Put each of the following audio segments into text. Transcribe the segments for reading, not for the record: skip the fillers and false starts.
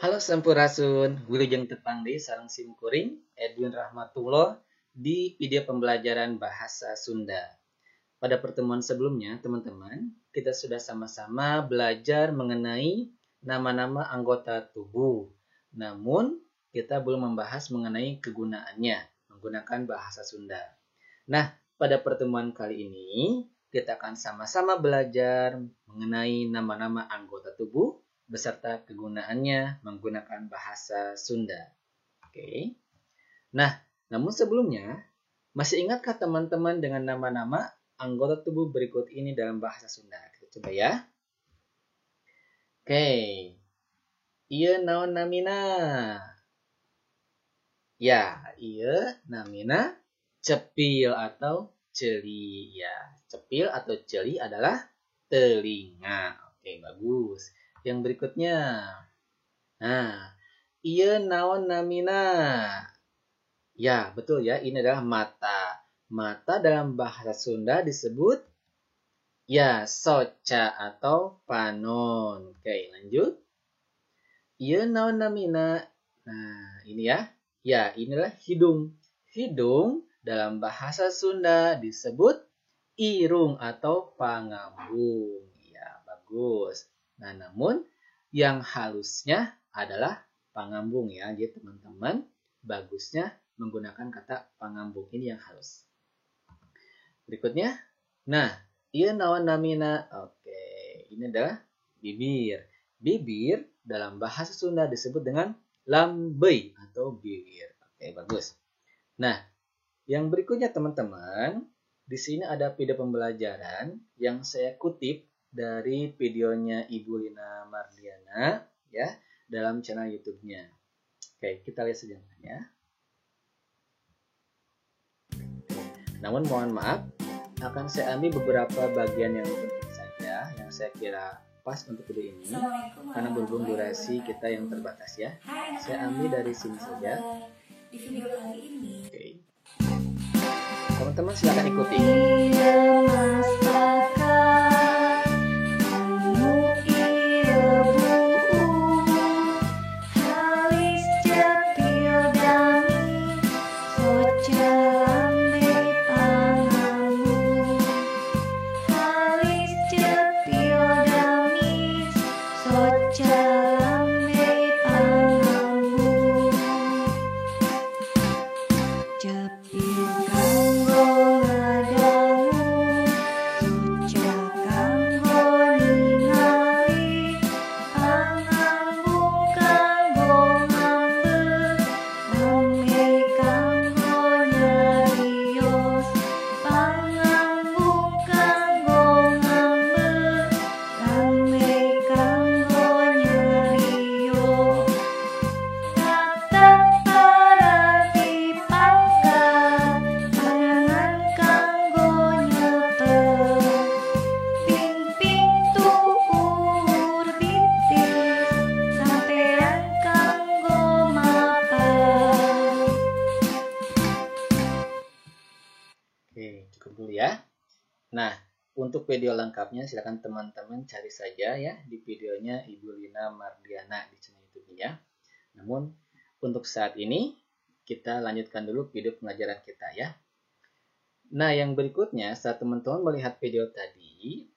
Halo Sampurasun, Wilujeng Tepangdi sareng Simkuring, Edwin Rahmatullah di video pembelajaran bahasa Sunda. Pada pertemuan sebelumnya, teman-teman, kita sudah sama-sama belajar mengenai nama-nama anggota tubuh. Namun, kita belum membahas mengenai kegunaannya menggunakan bahasa Sunda. Nah, pada pertemuan kali ini, kita akan sama-sama belajar mengenai nama-nama anggota tubuh beserta kegunaannya menggunakan bahasa Sunda. Oke. Nah, namun sebelumnya, masih ingatkah teman-teman dengan nama-nama anggota tubuh berikut ini dalam bahasa Sunda? Kita coba ya. Oke. Ieu naon namina? Ya, ieu namina cepil atau celi. Ya, cepil atau celi adalah telinga. Oke, bagus. Yang berikutnya. Nah, ieu naon namina? Ya, betul ya. Ini adalah mata. Mata dalam bahasa Sunda disebut ya soca atau panon. Oke, lanjut. Ieu naon namina? Nah, ini ya. Ya, inilah hidung. Hidung dalam bahasa Sunda disebut irung atau pangambung. Ya, bagus. Nah, namun yang halusnya adalah pangambung ya. Jadi teman-teman bagusnya menggunakan kata pangambung ini yang halus. Berikutnya, nah, ieu naon namina? Oke, ini adalah bibir. Bibir dalam bahasa Sunda disebut dengan lambei atau bibir. Oke, bagus. Nah, yang berikutnya teman-teman, di sini ada video pembelajaran yang saya kutip dari videonya Ibu Lina Mardiana ya dalam channel YouTube-nya. Oke, kita lihat sejenak ya. Namun mohon maaf, akan saya ambil beberapa bagian yang penting saja yang saya kira pas untuk video ini karena berhubung durasi kita yang terbatas ya. Saya ambil dari sini saja. Di video kali ini. Oke. Teman-teman silakan ikuti. Nah, untuk video lengkapnya silakan teman-teman cari saja ya di videonya Ibu Lina Mardiana di channel YouTube-nya. Namun untuk saat ini kita lanjutkan dulu video pembelajaran kita ya. Nah, yang berikutnya saat teman-teman melihat video tadi,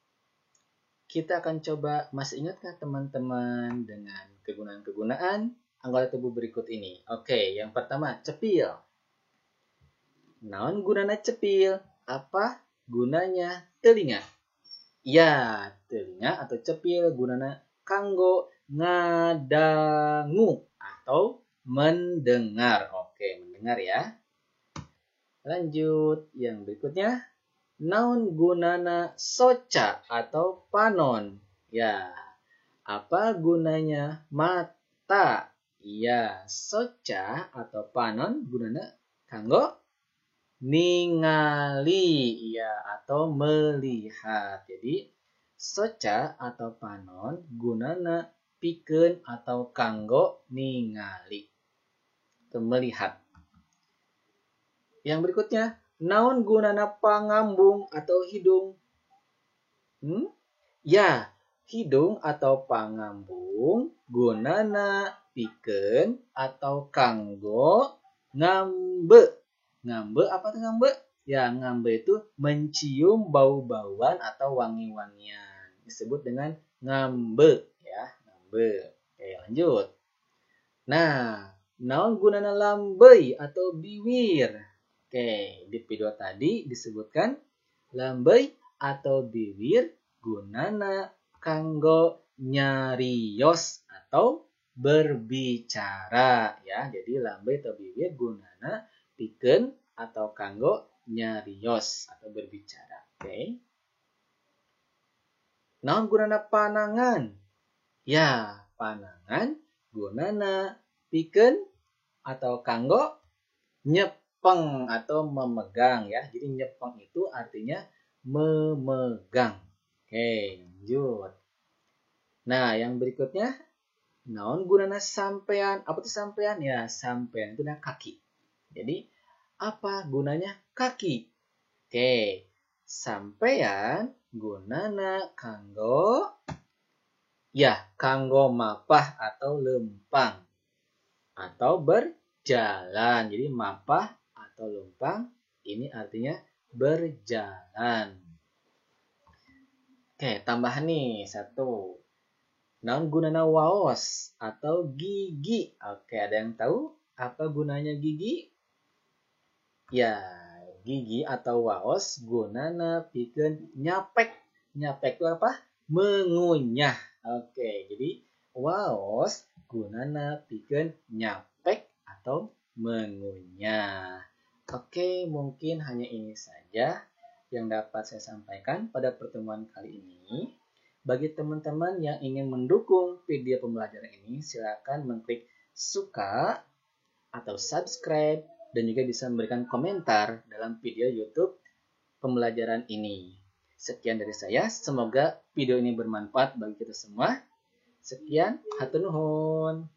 kita akan coba, masih ingatkah teman-teman dengan kegunaan-kegunaan anggota tubuh berikut ini? Oke, yang pertama cepil. Naon gunana cepil? Apa gunanya telinga? Ya, telinga atau cepil gunana kanggo ngadangu atau mendengar. Oke, mendengar ya. Lanjut, yang berikutnya. Naon gunana soca atau panon? Ya, apa gunanya mata? Ya, soca atau panon gunana kanggo ningali ya atau melihat. Jadi soca atau panon gunana pikeun atau kanggo ningali atau melihat. Yang berikutnya, naon gunana pangambung atau hidung? Ya, hidung atau pangambung gunana pikeun atau kanggo ngambe. Ngambe apa tuh ngambe? Ya, ngambe itu mencium bau-bauan atau wangi-wangian. Disebut dengan ngambe ya, ngambe. Oke, lanjut. Nah, naon gunana lambei atau biwir? Oke, di video tadi disebutkan lambei atau biwir gunana kanggo nyarios atau berbicara ya. Jadi lambei atau biwir gunana pikeun atau kanggo nyarios atau berbicara. Oke. Naon gunana panangan? Ya, panangan gunana pikeun atau kanggo nyepeng atau memegang ya. Jadi nyepeng itu artinya memegang. Oke, lanjut. Nah, yang berikutnya naon gunana sampean? Apa itu sampean? Ya, sampean itu adalah kaki. Jadi, apa gunanya kaki? Oke, sampean gunana kanggo kanggo mapah atau lempang atau berjalan. Jadi mapah atau lempang ini artinya berjalan. Oke, tambahan nih satu. Naon gunana waos atau gigi? Oke, ada yang tahu apa gunanya gigi? Ya, gigi atau waos gunana pikeun nyapek. Nyapek itu apa? Mengunyah. Oke, jadi waos gunana pikeun nyapek atau mengunyah. Oke, mungkin hanya ini saja yang dapat saya sampaikan pada pertemuan kali ini. Bagi teman-teman yang ingin mendukung video pembelajaran ini, silakan mengklik suka atau subscribe dan juga bisa memberikan komentar dalam video YouTube pembelajaran ini. Sekian dari saya, semoga video ini bermanfaat bagi kita semua. Sekian, hatur nuhun.